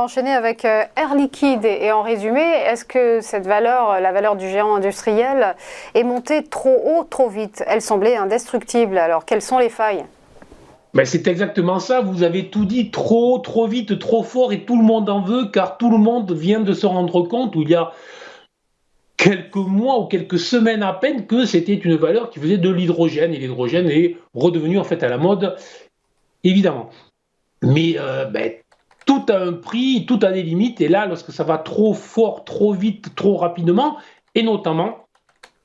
va enchaîner avec Air Liquide et en résumé, est-ce que cette valeur, la valeur du géant industriel, est montée trop haut, trop vite? Elle semblait indestructible. Alors, quelles sont les failles? Ben, c'est exactement ça, vous avez tout dit, trop, trop vite, trop fort, et tout le monde en veut, car tout le monde vient de se rendre compte, où il y a quelques mois ou quelques semaines à peine, que c'était une valeur qui faisait de l'hydrogène, et l'hydrogène est redevenu en fait à la mode, évidemment. Mais tout a un prix, tout a des limites, et là, lorsque ça va trop fort, trop vite, trop rapidement, et notamment,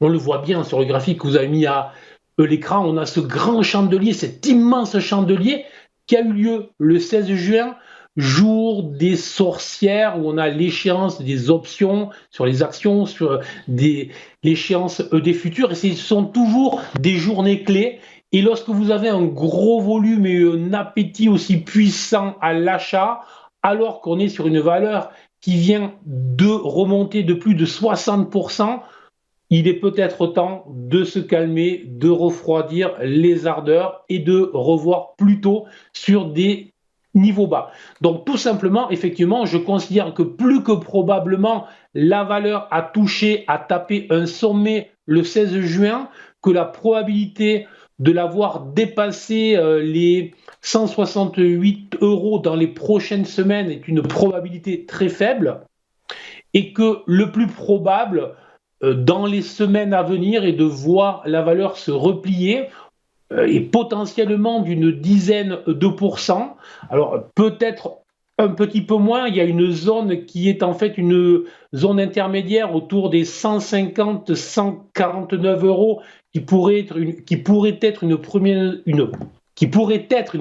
on le voit bien sur le graphique que vous avez mis à l'écran, on a ce grand chandelier, cet immense chandelier qui a eu lieu le 16 juin, jour des sorcières, où on a l'échéance des options sur les actions, sur l'échéance des futurs, et ce sont toujours des journées clés. Et lorsque vous avez un gros volume et un appétit aussi puissant à l'achat, alors qu'on est sur une valeur qui vient de remonter de plus de 60%, il est peut-être temps de se calmer, de refroidir les ardeurs et de revoir plutôt sur des niveaux bas. Donc tout simplement, effectivement, je considère que plus que probablement la valeur a touché, a tapé un sommet le 16 juin, que la probabilité de l'avoir dépassé les 168 euros dans les prochaines semaines est une probabilité très faible, et que le plus probable dans les semaines à venir est de voir la valeur se replier et potentiellement d'une dizaine de pourcents. Alors peut-être un petit peu moins, il y a une zone qui est en fait une zone intermédiaire autour des 150-149 euros qui pourrait être une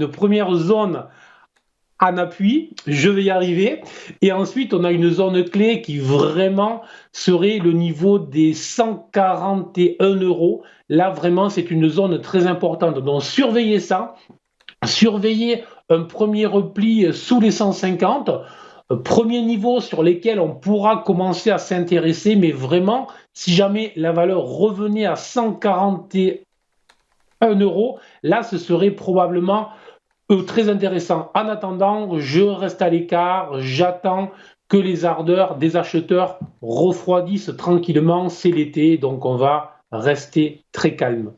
première zone en appui, je vais y arriver. Et ensuite, on a une zone clé qui vraiment serait le niveau des 141 euros. Là, vraiment, c'est une zone très importante. Donc, surveillez ça. Surveillez un premier repli sous les 150. Premier niveau sur lesquels on pourra commencer à s'intéresser. Mais vraiment, si jamais la valeur revenait à 141 euros, là, ce serait probablement très intéressant. En attendant, je reste à l'écart, j'attends que les ardeurs des acheteurs refroidissent tranquillement. C'est l'été, donc on va rester très calme.